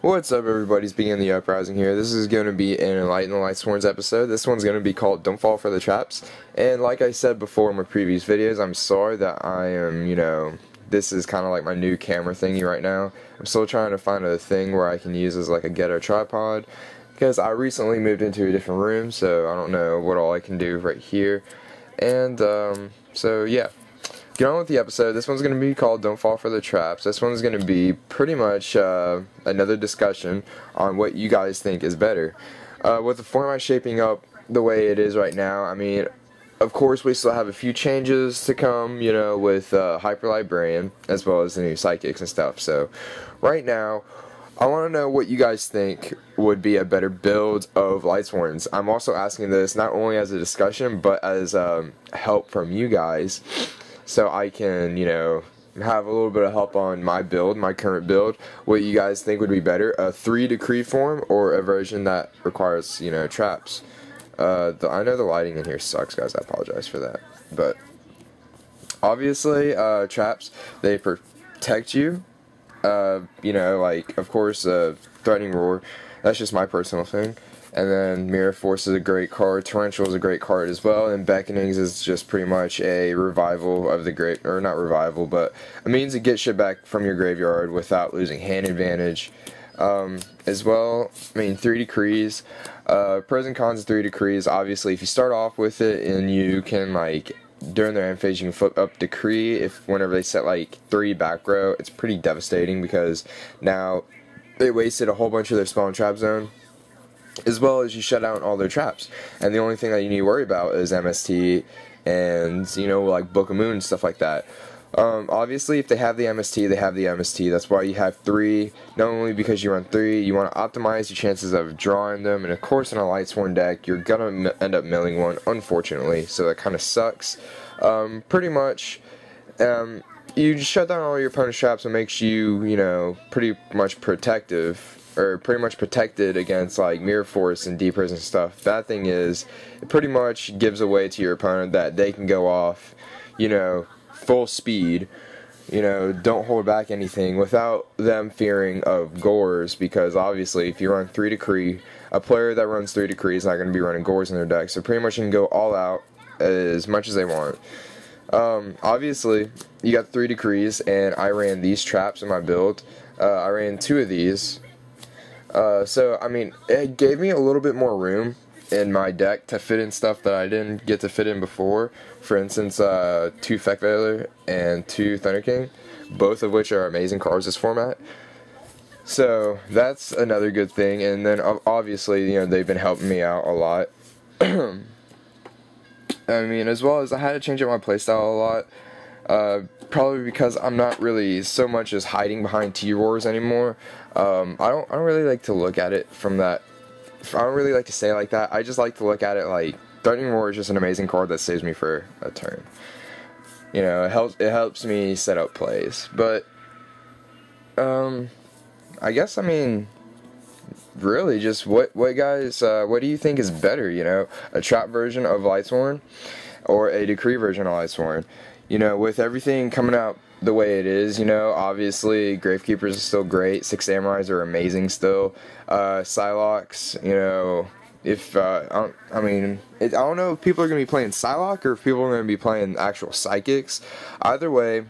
What's up, everybody? It's BeginTheUprising here. This is going to be an Enlighten the Lightsworns episode. This one's going to be called Don't Fall for the Traps. And like I said before in my previous videos, I'm sorry that I am, this is kind of like my new camera thingy right now. I'm still trying to find a thing where I can use as like a ghetto tripod, because I recently moved into a different room, so I don't know what all I can do right here. And, so yeah. Get on with the episode. This one's going to be called Don't Fall for the Traps. This one's going to be pretty much another discussion on what you guys think is better. With the format shaping up the way it is right now, I mean, of course we still have a few changes to come, with Hyper Librarian, as well as the new Psychics and stuff. So, right now, I want to know what you guys think would be a better build of Lightsworns. I'm also asking this not only as a discussion, but as help from you guys. So I can, have a little bit of help on my build, my current build. What you guys think would be better, a 3 decree form or a version that requires, traps. I know the lighting in here sucks, guys. I apologize for that. But obviously, traps, they protect you. Of course, Threatening Roar. That's just my personal thing. And then Mirror Force is a great card. Torrential is a great card as well. And Beckonings is just pretty much a revival of the great, or not revival, but a means to get shit back from your graveyard without losing hand advantage. As well, 3 decrees. Pros and cons of 3 decrees. Obviously, if you start off with it and you can, during their end phase, you can flip up decree. Whenever they set 3 back row, it's pretty devastating because now they wasted a whole bunch of their spawn trap zone, as well as you shut down all their traps. And the only thing that you need to worry about is MST and, Book of Moon and stuff like that. Obviously, if they have the MST, they have the MST. That's why you have 3. Not only because you run 3, you want to optimize your chances of drawing them. And of course, in a Lightsworn deck, you're going to end up milling one, unfortunately. So that kind of sucks. Pretty much, you just shut down all your opponent's traps and makes you, pretty much protected against Mirror Force and Deep Prison stuff. Bad thing is, it pretty much gives away to your opponent that they can go off, full speed, don't hold back anything without them fearing of gores, because obviously if you run 3 decree, a player that runs 3 decree is not going to be running gores in their deck, so pretty much you can go all out as much as they want. Obviously, you got 3 decrees, and I ran these traps in my build. I ran 2 of these. So, it gave me a little bit more room in my deck to fit in stuff that I didn't get to fit in before. For instance, 2 Feck Veiler and 2 Thunder King, both of which are amazing cards this format. So, that's another good thing. And then, obviously, they've been helping me out a lot. As well as I had to change up my playstyle a lot. Probably because I'm not really so much as hiding behind T-Roars anymore. I don't really like to look at it from that. I don't really like to say it like that. I just like to look at it like Threatening Roar is just an amazing card that saves me for a turn. It helps me set up plays. But I guess really just what guys what do you think is better? A trap version of Lightsworn or a decree version of Lightsworn? With everything coming out the way it is, obviously Gravekeepers is still great, 6 Samurais are amazing still, Psylocks, I don't know if people are going to be playing Psylocke or if people are going to be playing actual Psychics. Either way,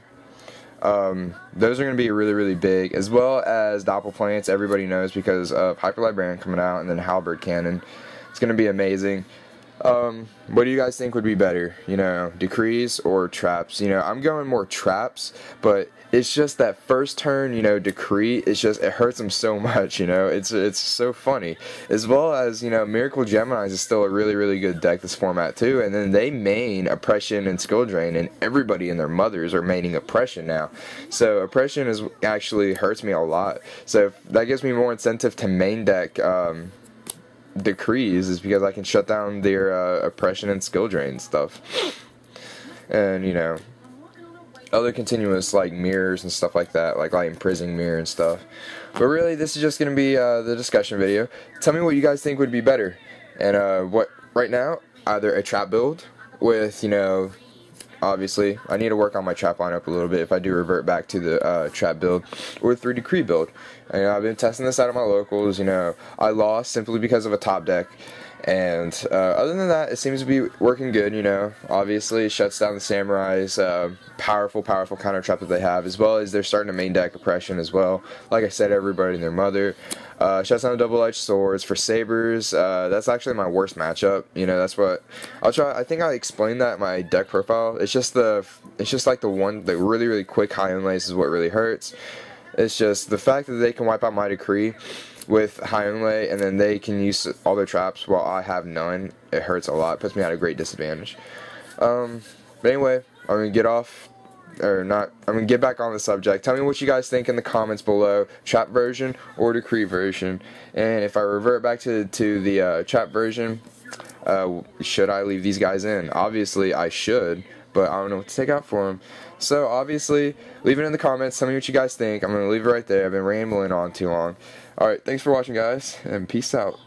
those are going to be really, really big, as well as Doppelplants, everybody knows because of Hyper Librarian coming out, and then Halberd Cannon. It's going to be amazing. What do you guys think would be better, decrees or traps? I'm going more traps, but it's just that first turn, decree, it hurts them so much, it's so funny. As well as, Miracle Geminis is still a really, really good deck this format too, and then they main Oppression and Skill Drain, and everybody and their mothers are maining Oppression now. So Oppression actually hurts me a lot, so that gives me more incentive to main deck, decrees, is because I can shut down their oppression and skill drain stuff, and other continuous mirrors and stuff like that, like Imprisoning Mirror and stuff. But really, this is just gonna be the discussion video. Tell me what you guys think would be better, and what right now, either a trap build with obviously. I need to work on my trap lineup a little bit if I do revert back to the trap build or 3 decree build. And I've been testing this out at my locals. I lost simply because of a top deck. And other than that, it seems to be working good. Obviously it shuts down the Samurai's powerful counter trap that they have, as well as they're starting to main deck oppression as well. Like I said, everybody and their mother. Shuts down the double-edged swords. For sabers, that's actually my worst matchup. That's what I'll try. I think I explained that in my deck profile. It's just like the really quick high inlays is what really hurts. It's just the fact that they can wipe out my decree with high inlay, and then they can use all their traps while I have none. It hurts a lot. It puts me at a great disadvantage. But anyway, I'm gonna get off, or not. I'm gonna get back on the subject. Tell me what you guys think in the comments below: trap version or decree version. And if I revert back to the trap version, should I leave these guys in? Obviously, I should, but I don't know what to take out for them. So obviously, leave it in the comments. Tell me what you guys think. I'm gonna leave it right there. I've been rambling on too long. Alright, thanks for watching, guys, and peace out.